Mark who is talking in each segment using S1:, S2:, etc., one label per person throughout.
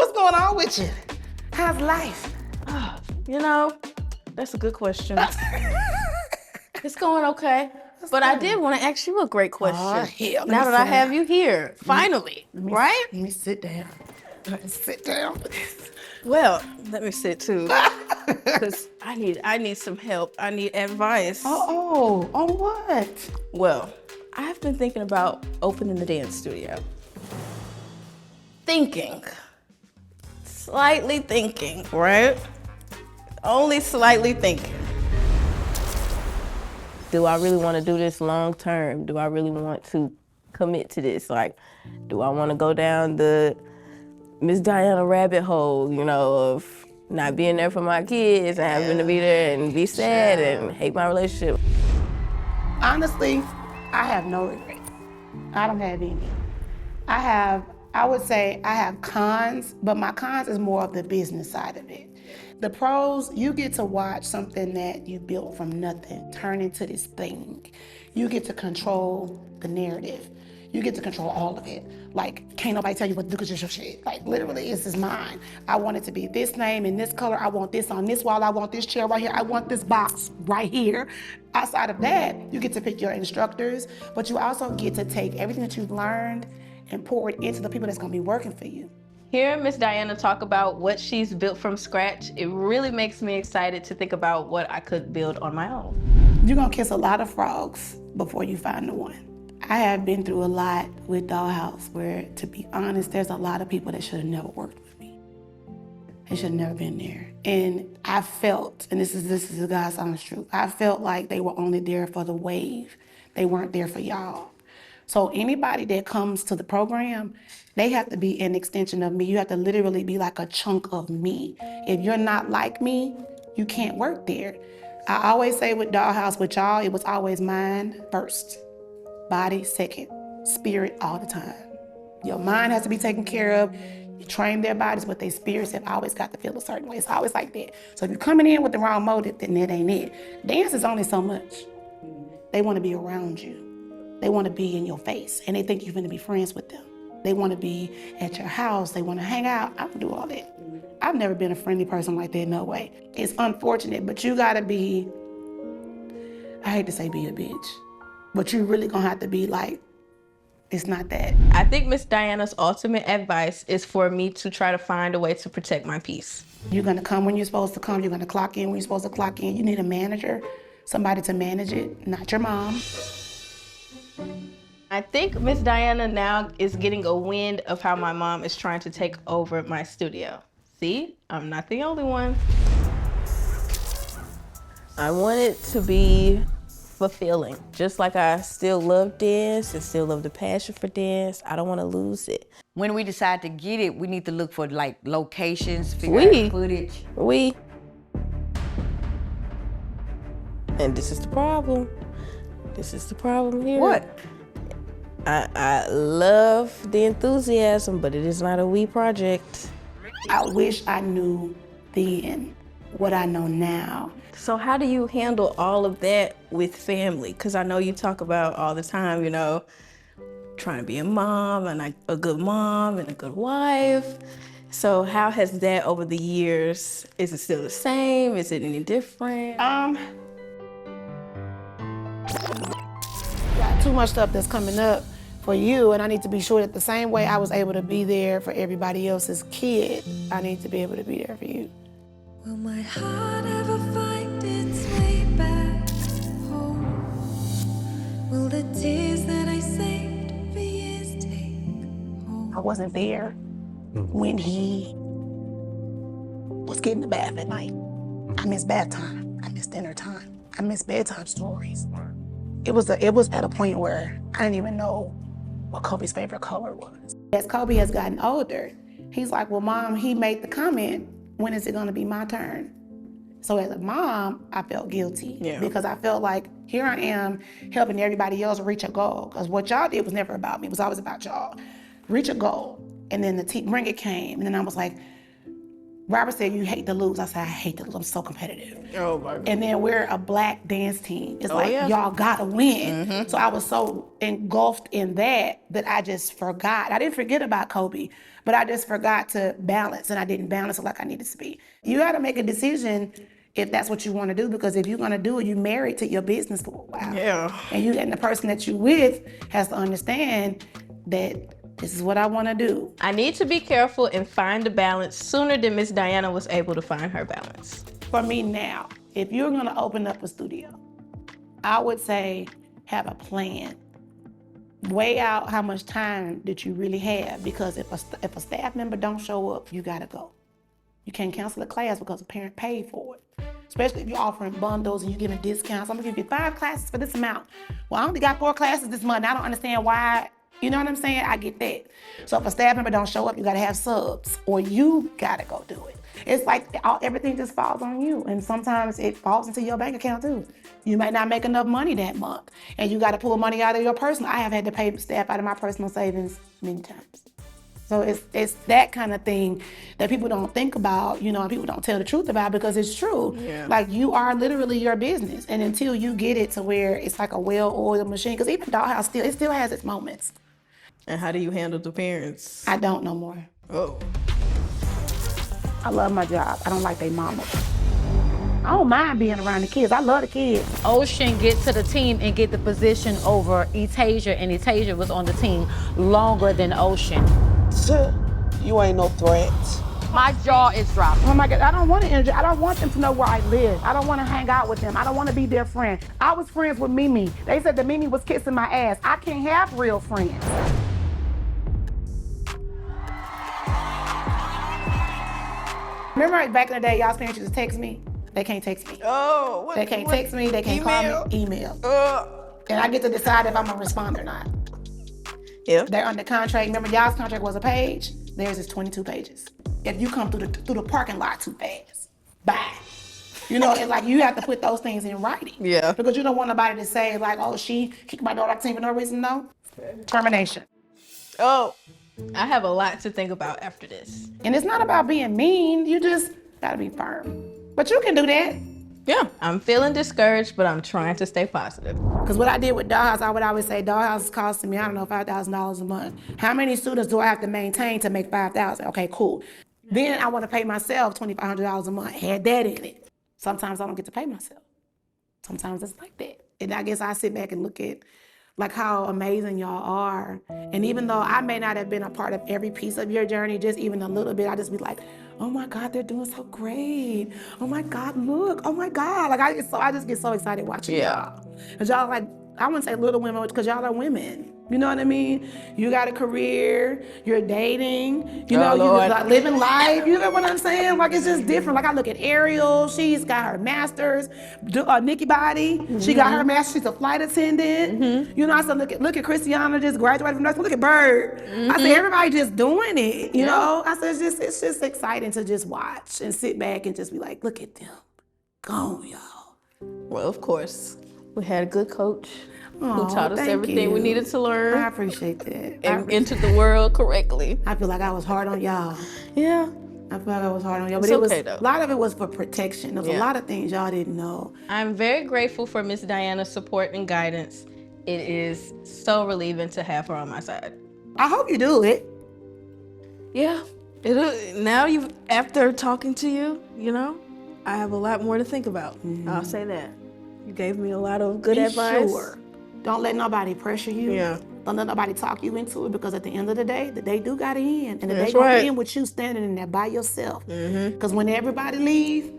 S1: What's going on with you? How's life?
S2: You know, that's a good question. It's going okay. But I did want to ask you a great question.
S1: Hell,
S2: now that I have you here, finally, right?
S1: Let me sit down. Sit down.
S2: Well, let me sit too, because I need some help. I need advice.
S1: Oh, on what?
S2: Well, I've been thinking about opening the dance studio. Slightly thinking, right? Only slightly thinking. Do I really want to do this long term? Do I really want to commit to this? Like, do I want to go down the Miss Dianna rabbit hole, you know, of not being there for my kids and having to be there and be sad and hate my relationship?
S1: Honestly, I have no regrets. I don't have any. I would say I have cons, but my cons is more of the business side of it. The pros, you get to watch something that you built from nothing turn into this thing. You get to control the narrative. You get to control all of it. Like, can't nobody tell you what to do because it's your shit. Like, literally, this is mine. I want it to be this name and this color. I want this on this wall. I want this chair right here. I want this box right here. Outside of that, you get to pick your instructors, but you also get to take everything that you've learned and pour it into the people that's gonna be working for you.
S2: Hearing Miss Dianna talk about what she's built from scratch, it really makes me excited to think about what I could build on my own.
S1: You're gonna kiss a lot of frogs before you find the one. I have been through a lot with Dollhouse where, to be honest, there's a lot of people that should have never worked with me. They should have never been there. And I felt, and this is the God's honest truth, I felt like they were only there for the wave. They weren't there for y'all. So anybody that comes to the program, they have to be an extension of me. You have to literally be like a chunk of me. If you're not like me, you can't work there. I always say with Dollhouse, with y'all, it was always mind first, body second, spirit all the time. Your mind has to be taken care of. You train their bodies, but their spirits have always got to feel a certain way. It's always like that. So if you're coming in with the wrong motive, then that ain't it. Dance is only so much. They want to be around you. They want to be in your face, and they think you're going to be friends with them. They want to be at your house. They want to hang out. I don't do all that. I've never been a friendly person like that, no way. It's unfortunate, but you got to be, I hate to say be a bitch, but you really going to have to be like, it's not that.
S2: I think Miss Dianna's ultimate advice is for me to try to find a way to protect my peace.
S1: You're going to come when you're supposed to come. You're going to clock in when you're supposed to clock in. You need a manager, somebody to manage it, not your mom.
S2: I think Miss Dianna now is getting a wind of how my mom is trying to take over my studio. See, I'm not the only one. I want it to be fulfilling. Just like I still love dance and still love the passion for dance, I don't want to lose it.
S3: When we decide to get it, we need to look for like locations, figure out footage.
S2: And this is the problem. This is the problem here.
S3: What?
S2: I love the enthusiasm, but it is not a we project.
S1: I wish I knew then what I know now.
S2: So how do you handle all of that with family? Because I know you talk about all the time, you know, trying to be a mom and a good mom and a good wife. So how has that over the years, is it still the same? Is it any different?
S1: Got too much stuff that's coming up for you, and I need to be sure that the same way I was able to be there for everybody else's kid, I need to be able to be there for you.
S4: Will my heart ever find its way back home? Will the tears that I saved for years take home?
S1: I wasn't there when he was getting the bath at night. I missed bath time. I missed dinner time. I missed bedtime stories. It was at a point where I didn't even know what Kobe's favorite color was. As Kobe has gotten older, he's like, well, Mom, he made the comment, when is it gonna be my turn? So as a mom, I felt guilty because I felt like here I am helping everybody else reach a goal. Because what y'all did was never about me, it was always about y'all. Reach a goal. And then the ring it came, and then I was like, Robert said, you hate to lose. I said, I hate to lose. I'm so competitive.
S2: Oh my God.
S1: And then we're a Black dance team. It's
S2: yeah.
S1: y'all gotta win. So I was so engulfed in that I just forgot. I didn't forget about Kobe, but I just forgot to balance, and I didn't balance it like I needed to be. You gotta make a decision if that's what you wanna do, because if you're gonna do it, you're married to your business for a while.
S2: Yeah.
S1: And the person that you're with has to understand that this is what I want to do.
S2: I need to be careful and find a balance sooner than Miss Dianna was able to find her balance.
S1: For me now, if you're going to open up a studio, I would say have a plan. Weigh out how much time that you really have, because if a staff member don't show up, you got to go. You can't cancel a class because a parent paid for it. Especially if you're offering bundles and you're giving discounts. I'm going to give you 5 classes for this amount. Well, I only got 4 classes this month. I don't understand why. You know what I'm saying? I get that. So if a staff member don't show up, you gotta have subs, or you gotta go do it. It's like everything just falls on you, and sometimes it falls into your bank account too. You might not make enough money that month, and you gotta pull money out of your personal. I have had to pay staff out of my personal savings many times. So it's that kind of thing that people don't think about, you know, and people don't tell the truth about, because it's true.
S2: Yeah.
S1: Like, you are literally your business, and until you get it to where it's like a well-oiled machine, because even Dollhouse still has its moments.
S2: And how do you handle the parents?
S1: I don't no more.
S2: Oh.
S1: I love my job. I don't like they mama. I don't mind being around the kids. I love the kids.
S3: Ocean get to the team and get the position over Etasia, and Etasia was on the team longer than Ocean.
S5: You ain't no threat.
S3: My jaw is dropped.
S1: Oh my God, I don't want to injure. I don't want them to know where I live. I don't want to hang out with them. I don't want to be their friend. I was friends with Mimi. They said that Mimi was kissing my ass. I can't have real friends. Remember back in the day, y'all's parents used to text me? They can't text me.
S2: Oh.
S1: They can't text me, they can't call me, email. And I get to decide if I'm gonna respond or not.
S2: Yeah.
S1: They're under contract. Remember, y'all's contract was a page? Theirs is 22 pages. If you come through the parking lot too fast, bye. You know, it's like you have to put those things in writing.
S2: Yeah.
S1: Because you don't want nobody to say like, oh, she kicked my daughter out the team for no reason. No. Termination.
S2: Oh. I have a lot to think about after this.
S1: And it's not about being mean. You just gotta be firm. But you can do that.
S2: Yeah. I'm feeling discouraged, but I'm trying to stay positive.
S1: Because what I did with Dollhouse, I would always say, Dollhouse is costing me, I don't know, $5,000 a month. How many students do I have to maintain to make $5,000? Okay, cool. Then I want to pay myself $2,500 a month. Had that in it. Sometimes I don't get to pay myself. Sometimes it's like that. And I guess I sit back and look at like how amazing y'all are. And even though I may not have been a part of every piece of your journey, just even a little bit, I just be like, oh my God, they're doing so great. Oh my God, look, oh my God. Like I just get so excited watching y'all. Cause y'all like, I wouldn't say little women, because y'all are women. You know what I mean? You got a career, you're dating, you know, you're like living life. You know what I'm saying? Like, it's just different. Like, I look at Ariel, she's got her master's. Nikki Body, she got her master's, she's a flight attendant. You know, I said, look at Christiana, just graduated from nursing. Look at Bird. I said, everybody just doing it, you know? I said, it's just exciting to just watch and sit back and just be like, look at them. Go on, y'all.
S2: Well, of course, we had a good coach.
S1: Oh,
S2: who taught us everything we needed to learn.
S1: I appreciate that.
S2: And entered the world correctly.
S1: I feel like I was hard on y'all.
S2: Yeah.
S1: I feel like I was hard on y'all. But
S2: It's okay, though.
S1: A lot of it was for protection. There was a lot of things y'all didn't know.
S2: I'm very grateful for Miss Dianna's support and guidance. It is so relieving to have her on my side.
S1: I hope you do it.
S2: Yeah. Now after talking to you, you know, I have a lot more to think about. I'll say that. You gave me a lot of good advice.
S1: Sure. Don't let nobody pressure you.
S2: Yeah.
S1: Don't let nobody talk you into it, because at the end of the day, they do got to end. And
S2: That's
S1: they gonna
S2: right.
S1: end with you standing in there by yourself. Because when everybody leave,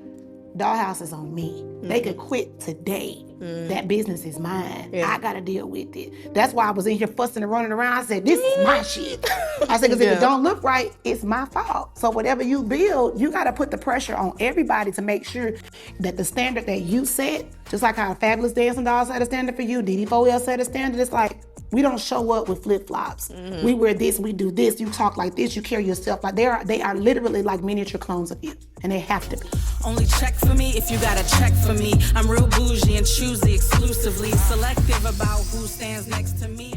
S1: Dollhouse is on me. They could quit today. That business is mine. I got to deal with it. That's why I was in here fussing and running around. I said, this is my shit. I said, because if it don't look right, it's my fault. So whatever you build, you got to put the pressure on everybody to make sure that the standard that you set, just like how Fabulous Dancing Dolls set a standard for you, DD4L set a standard, it's like, we don't show up with flip-flops. We wear this, we do this, you talk like this, you carry yourself like they are literally like miniature clones of you, and they have to be.
S6: Only check for me if you got a check for me. I'm real bougie and choosy exclusively, selective about who stands next to me.